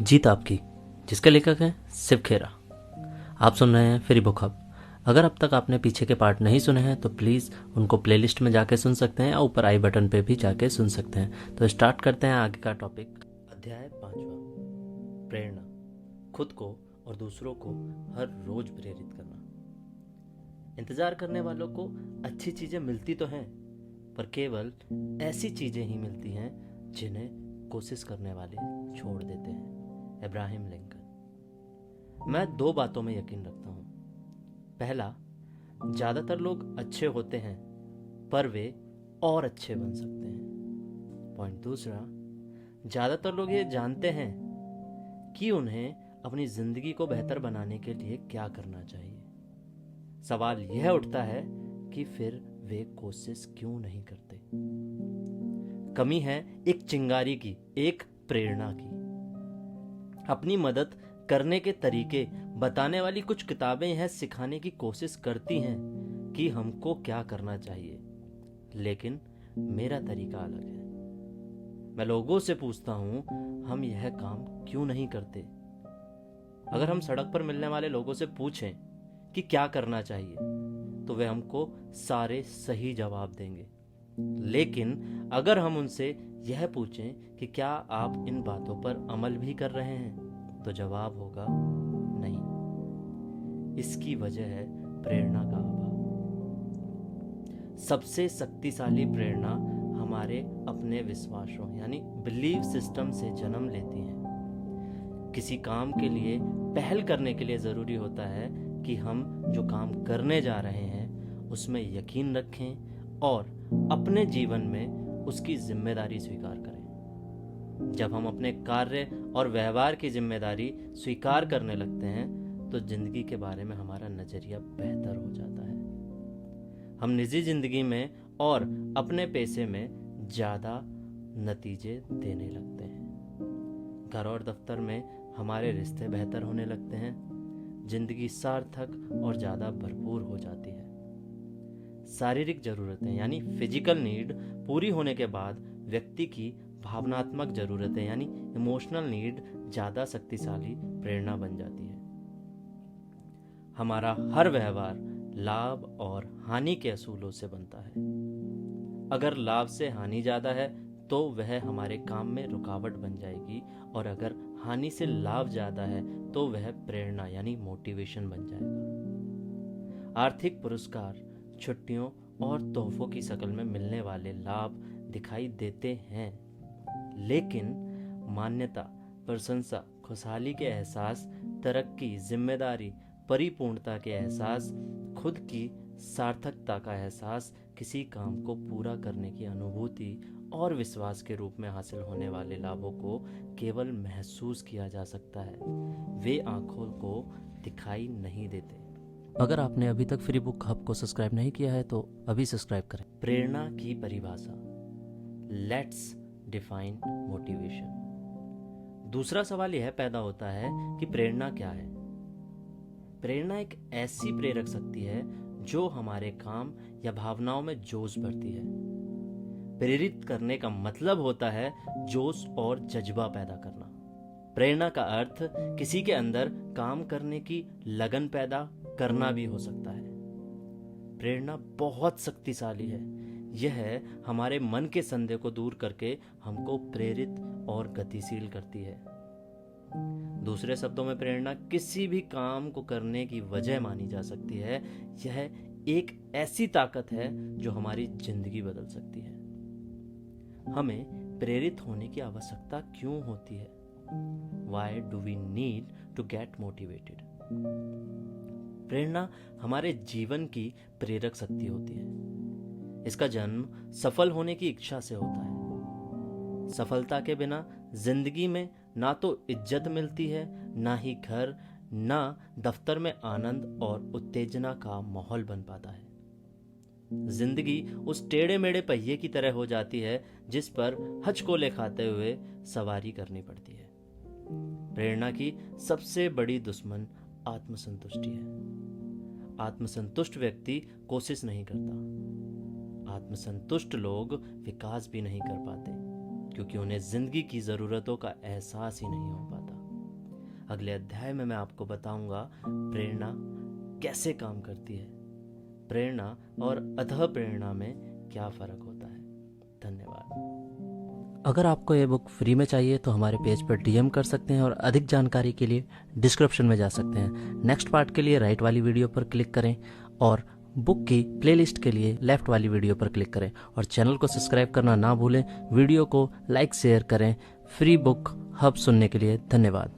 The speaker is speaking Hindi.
जीत आपकी, जिसके लेखक हैं शिव खेरा। आप सुन रहे हैं फ्री बुक हब। अगर अब तक आपने पीछे के पार्ट नहीं सुने हैं तो प्लीज़ उनको प्लेलिस्ट में जाके सुन सकते हैं, और ऊपर आई बटन पे भी जाके सुन सकते हैं। तो स्टार्ट करते हैं आगे का टॉपिक। अध्याय 5वां, प्रेरणा। खुद को और दूसरों को हर रोज प्रेरित करना। इंतजार करने वालों को अच्छी चीज़ें मिलती तो हैं, पर केवल ऐसी चीज़ें ही मिलती हैं जिन्हें कोशिश करने वाले छोड़ देते हैं। इब्राहिम लिंकन। मैं 2 बातों में यकीन रखता हूँ। पहला, ज़्यादातर लोग अच्छे होते हैं पर वे और अच्छे बन सकते हैं। पॉइंट दूसरा, ज़्यादातर लोग ये जानते हैं कि उन्हें अपनी ज़िंदगी को बेहतर बनाने के लिए क्या करना चाहिए। सवाल यह उठता है कि फिर वे कोशिश क्यों नहीं करते। कमी है एक चिंगारी की, एक प्रेरणा की। अपनी मदद करने के तरीके बताने वाली कुछ किताबें यह सिखाने की कोशिश करती हैं कि हमको क्या करना चाहिए, लेकिन मेरा तरीका अलग है। मैं लोगों से पूछता हूं, हम यह काम क्यों नहीं करते। अगर हम सड़क पर मिलने वाले लोगों से पूछें कि क्या करना चाहिए, तो वे हमको सारे सही जवाब देंगे। लेकिन अगर हम उनसे यह पूछें कि क्या आप इन बातों पर अमल भी कर रहे हैं, तो जवाब होगा नहीं। इसकी वजह है प्रेरणा का अभाव। सबसे शक्तिशाली प्रेरणा हमारे अपने विश्वासों यानी बिलीफ सिस्टम से जन्म लेती है। किसी काम के लिए पहल करने के लिए ज़रूरी होता है कि हम जो काम करने जा रहे हैं उसमें यकीन रखें और अपने जीवन में उसकी जिम्मेदारी स्वीकार करें। जब हम अपने कार्य और व्यवहार की जिम्मेदारी स्वीकार करने लगते हैं तो जिंदगी के बारे में हमारा नजरिया बेहतर हो जाता है। हम निजी जिंदगी में और अपने पैसे में ज़्यादा नतीजे देने लगते हैं। घर और दफ्तर में हमारे रिश्ते बेहतर होने लगते हैं। जिंदगी सार्थक और ज़्यादा भरपूर हो जाती है। शारीरिक ज़रूरतें यानी फिजिकल नीड पूरी होने के बाद व्यक्ति की भावनात्मक ज़रूरतें यानी इमोशनल नीड ज़्यादा शक्तिशाली प्रेरणा बन जाती है। हमारा हर व्यवहार लाभ और हानि के असूलों से बनता है। अगर लाभ से हानि ज़्यादा है तो वह हमारे काम में रुकावट बन जाएगी, और अगर हानि से लाभ ज़्यादा है तो वह प्रेरणा यानी मोटिवेशन बन जाएगा। आर्थिक पुरस्कार, छुट्टियों और तोहफों की शक्ल में मिलने वाले लाभ दिखाई देते हैं, लेकिन मान्यता, प्रशंसा, खुशहाली के एहसास, तरक्की, जिम्मेदारी, परिपूर्णता के एहसास, खुद की सार्थकता का एहसास, किसी काम को पूरा करने की अनुभूति और विश्वास के रूप में हासिल होने वाले लाभों को केवल महसूस किया जा सकता है। वे आंखों को दिखाई नहीं देते। अगर आपने अभी तक फ्री बुक हब को सब्सक्राइब नहीं किया है तो अभी सब्सक्राइब करें। प्रेरणा की परिभाषा। Let's define motivation. दूसरा सवाल यह पैदा होता है कि प्रेरणा क्या है। प्रेरणा एक ऐसी प्रेरक शक्ति है जो हमारे काम या भावनाओं में जोश भरती है। प्रेरित करने का मतलब होता है जोश और जज्बा पैदा करना। प्रेरणा का अर्थ किसी के अंदर काम करने की लगन पैदा करना भी हो सकता है। प्रेरणा बहुत शक्तिशाली है। यह हमारे मन के संदेह को दूर करके हमको प्रेरित और गतिशील करती है। दूसरे शब्दों में प्रेरणा किसी भी काम को करने की वजह मानी जा सकती है। यह एक ऐसी ताकत है जो हमारी जिंदगी बदल सकती है। हमें प्रेरित होने की आवश्यकता क्यों होती है? Why do we need to get motivated? प्रेरणा हमारे जीवन की प्रेरक शक्ति होती है। इसका जन्म सफल होने की इच्छा से होता है। सफलता के बिना जिंदगी में ना तो इज्जत मिलती है, ना ही घर, ना दफ्तर में आनंद और उत्तेजना का माहौल बन पाता है। जिंदगी उस टेढ़े मेढ़े पहिए की तरह हो जाती है जिस पर हचकोले खाते हुए सवारी करनी पड़ती है। प्रेरणा की सबसे बड़ी दुश्मन आत्मसंतुष्टि है। आत्मसंतुष्ट व्यक्ति कोशिश नहीं करता। आत्मसंतुष्ट लोग विकास भी नहीं कर पाते, क्योंकि उन्हें जिंदगी की जरूरतों का एहसास ही नहीं हो पाता। अगले अध्याय में मैं आपको बताऊंगा प्रेरणा कैसे काम करती है, प्रेरणा और अधः प्रेरणा में क्या फ़र्क होता है। धन्यवाद। अगर आपको ये बुक फ्री में चाहिए तो हमारे पेज पर डीएम कर सकते हैं और अधिक जानकारी के लिए डिस्क्रिप्शन में जा सकते हैं। नेक्स्ट पार्ट के लिए राइट वाली वीडियो पर क्लिक करें और बुक की प्लेलिस्ट के लिए लेफ्ट वाली वीडियो पर क्लिक करें और चैनल को सब्सक्राइब करना ना भूलें। वीडियो को लाइक शेयर करें। फ्री बुक हब सुनने के लिए धन्यवाद।